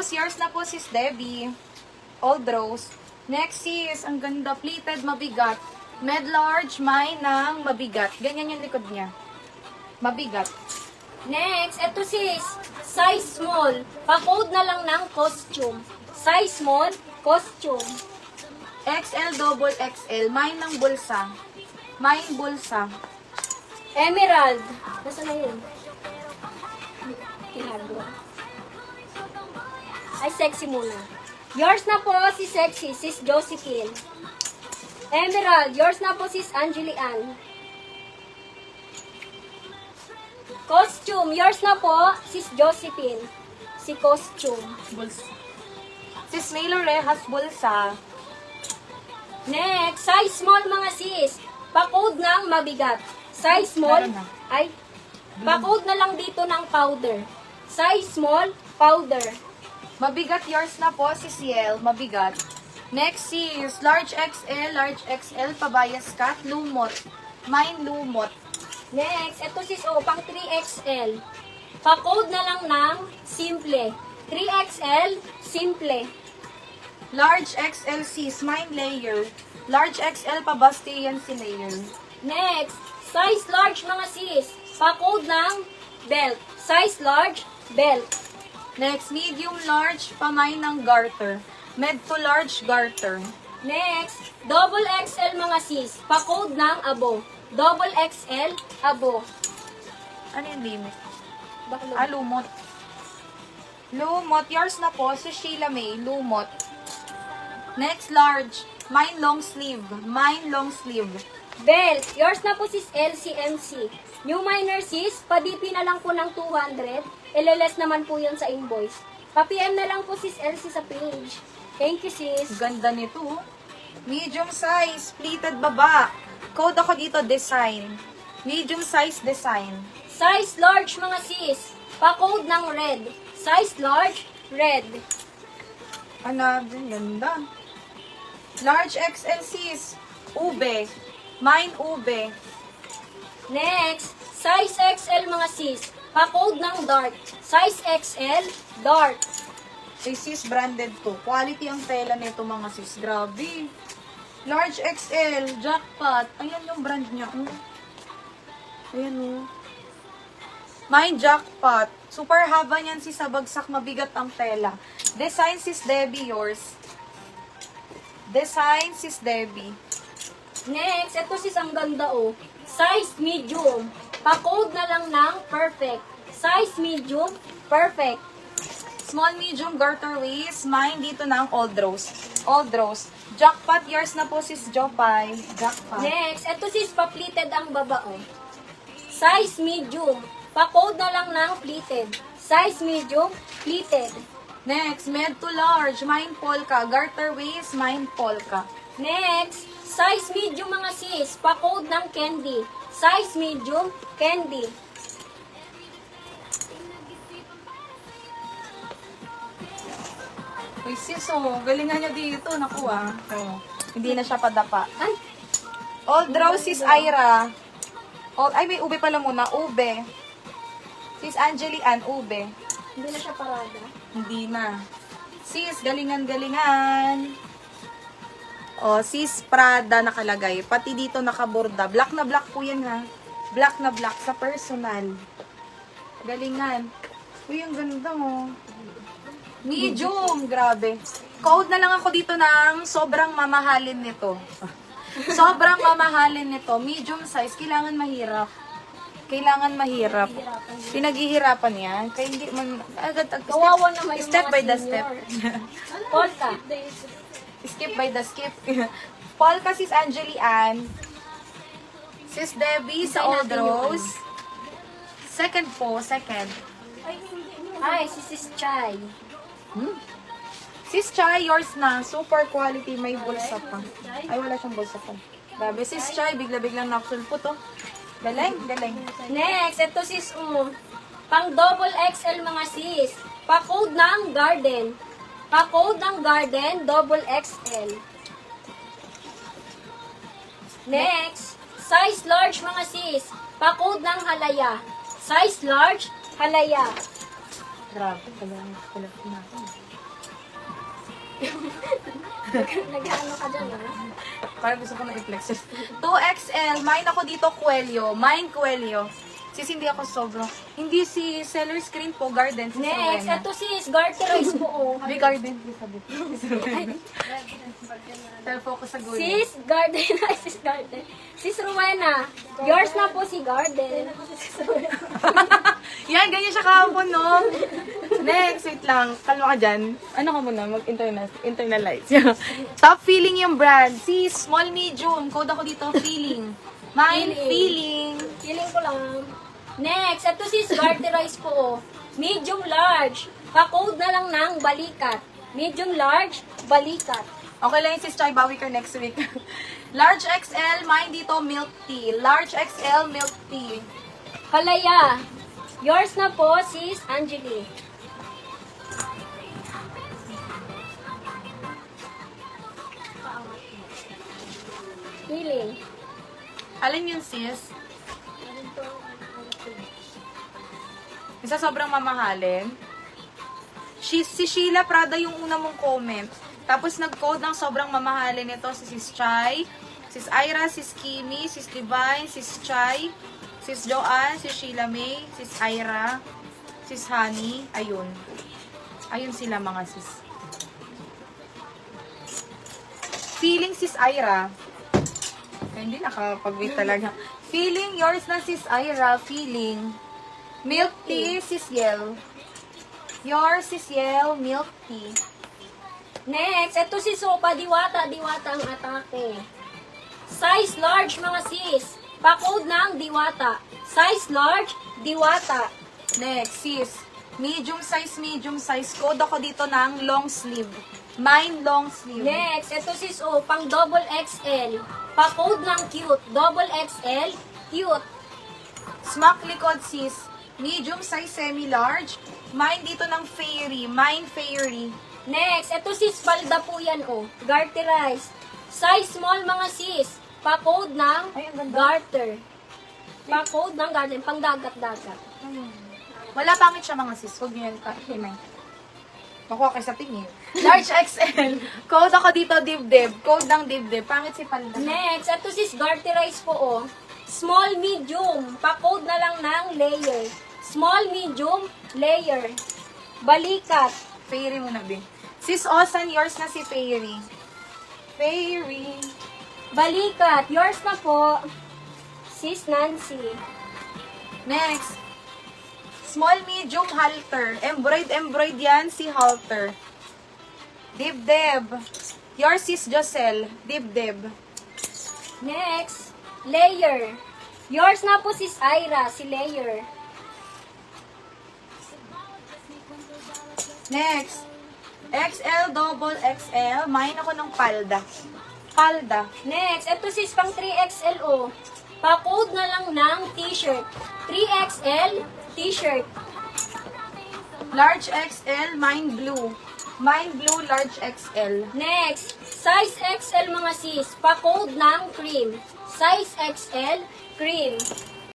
Rose, yours na po sis Debbie. Old Rose. Next sis, ang ganda, pleated, mabigat. Med large, may ng mabigat. Ganyan yung likod niya. Mabigat. Next, eto sis, size small. Pa-code na lang ng costume. Size small, costume. XL, double XL, may ng bulsa. May bulsa. Emerald. Nasaan na yun? Tinagawa. Ay, sexy muna. Yours na po si Sexy, sis Josephine. Emerald, yours na po sis Angeli Ann. Costume, yours na po sis Josephine. Si Costume. Bulsa. Sis Maylor Rehas, bulsa. Next, size small mga sis. Pa-code ng mabigat. Size small, Meron na. ay, pa-code na lang dito ng powder. Size small, powder. Mabigat yours na po, sis Ciel, mabigat. Next sis, large XL, pabayas cut, lumot. Mine lumot. Next, ito sis, pang 3XL. Pa-code na lang ng simple. 3XL, simple. Large XL sis, mine layer. Large XL, pabastiyan si layer. Next, size large mga sis. Pa-code ng belt. Size large, belt. Next, medium large, pamay ng garter. Med to large garter. Next, double XL mga sis. Pa-code ng abo. Double XL, abo. Ano yung limit? Baklo. Lumot. Lumot, yours na po, si Sheila May, lumot. Next, large, mine long sleeve. Mine long sleeve. Belt, yours na po sis LCMC. New minor sis, pa-DP na lang po ng 200. LLS naman po yun sa invoice. Pa-PM na lang po sis LC sa page. Thank you sis. Ganda nito. Oh. Medium size, pleated baba. Code ako dito, design. Medium size design. Size large mga sis. Pa-code ng red. Size large, red. Another, ganda. Large XL sis, ube. Mine ube. Next, size XL mga sis. Pa-code ng dark. Size XL, dark. Ay sis, branded to. Quality ang tela nito mga sis. Grabe. Large XL, jackpot. Ayan yung brand niya. Oh. Ayan oh. Mine jackpot. Super haba niyan sis, sa bagsak mabigat ang tela. Design sis Debbie, yours. Design sis Debbie. Next, ito sis ang ganda Size medium. Pa-code na lang ng perfect. Size medium, perfect. Small, medium, garter waist. Mine dito na ang old rose. Old rose. Jackpot, yours na po sis Jopay. Jackpot. Next, ito sis pa-pleated ang baba Size medium. Pa-code na lang ng pleated. Size medium, pleated. Next, med to large. Mine polka. Garter waist, mine polka. Next, size medium mga sis. Pa-code ng candy. Size medium, candy. Uy sis, galingan niya dito. Naku hindi na siya padapa. Ay, Old rose sis Ira. Ay, may ube pala muna. Ube. Sis Angeli Ann, ube. hindi na siya parada. Hindi na. Sis, galingan. Sis Prada nakalagay. Pati dito nakaborda. Black na black po yan ha. Black na black sa personal. Galingan. Uy, ang ganda Medium. Grabe. Code na lang ako dito ng sobrang mamahalin nito. Sobrang mamahalin nito. Medium size. Kailangan mahirap. Pinaghihirapan yan. Kaya hindi man... Kawawa naman yung Step mga by the senior. step. Polka. Skip by the skip. Polka sis Angeli Ann. Sis Debbie sa Old Rose. Second po, second. Ay, si Sis Chai. Sis Chai, yours na. Super quality, may bulsa pa. Ay, wala siyang bulsa pa. Grabe, sis Chai, bigla-biglang nakulpo to. Galing. Next, ito sis pang double XL mga sis. Pa-code ng garden. Pa-code ng garden, double XL. Next, size large mga sis. Pa-code ng halaya. Size large, halaya. Grabe, pala natin. Nag-ano ka dyan, ha? Parang gusto ko na i-flex. 2XL. Mine ako dito, Coelho. Mine, Coelho. Sis, hindi ako sobrang. Hindi si Seller Screen po, Garden. Si Next, Rowena. ito sis, garterize po, oh. May Garden. Sabi ko. Si Rowena. Pero focus sa gulay. Sis, garden. Ay, sis, garden. Sis Rowena, yours na po si garden. Yan, ganyan siya kahapon, no? Next, wait lang. Kalma ka dyan. Ano ka muna? Mag-internalize. Top feeling yung brand. Si small, medium. Code ako dito, feeling. Mine, feeling. Feeling ko lang. Next, ito sis, garterize po, oh. Medium large. Pa-code na lang ng balikat. Medium large, balikat. Okay lang yun, sis Chai. Bawi ka next week. Large XL, mine dito, milk tea. Large XL, milk tea. Halaya. Yours na po, sis Angeli. Feeling. Alin yun, sis? Isa sobrang mamahalin. Si Sheila Prada yung una mong comment. Tapos nag-code ng sobrang mamahalin nito si Sis Chai, Sis Ira, Sis Kimi, Sis Divine, Sis Chai, Sis Joanne, Sis Sheila May, Sis Ira, Sis Honey. Ayun. Ayun sila mga sis. Feeling Sis Ira. Ay, hindi nakapag-wait talaga. Feeling yours na Sis Ira. Feeling. Milk tea, Sis Yel. Yours, Sis Yel, milk tea. Next, ito si Sopa, diwata ang atake. Size large, mga sis. Pa-code ng diwata. Size large, diwata. Next, sis. Medium size. Code ako dito ng long sleeve. Mine, long sleeve. Next, ito sis, oh, pang double XL. Pa-code ng cute. Double XL, cute. Smack likod, sis. Medium size, semi-large. Mine dito ng fairy. Mine, fairy. Next, ito sis, palda po yan, oh. Garterize. Size small, mga sis. Pa-code ng Ay, ang ganda. garter. Pa-code ng garter. Pang dagat-dagat. Wala pangit siya mga sis. Huwag niyo yan. Himay. Makuha kayo sa tingin. Large XL. Code ako dito, dibdib. Code ng dibdib. Pangit si Palda. Next, ito sis, garterize po, oh. Small, medium. Pa-code na lang ng layer. Small, medium, layer. Balikat. Fairy muna, Bin. Sis Osan, yours na si Fairy. Fairy. Balikat. Yours na po, sis Nancy. Next. Small, medium, halter. Embroid yan, si halter. Dibdib. Yours is Jocel. Dibdib. Next, layer. Yours na po, sis Ira, si layer. Next. XL, double XL. Mine ako ng palda. Palda. Next, ito sis, pang 3XL, pa-code na lang ng t-shirt. 3XL, t-shirt. Large XL, mine blue. Mine blue, large XL. Next, size XL, mga sis, pa-code ng cream. Size XL, cream.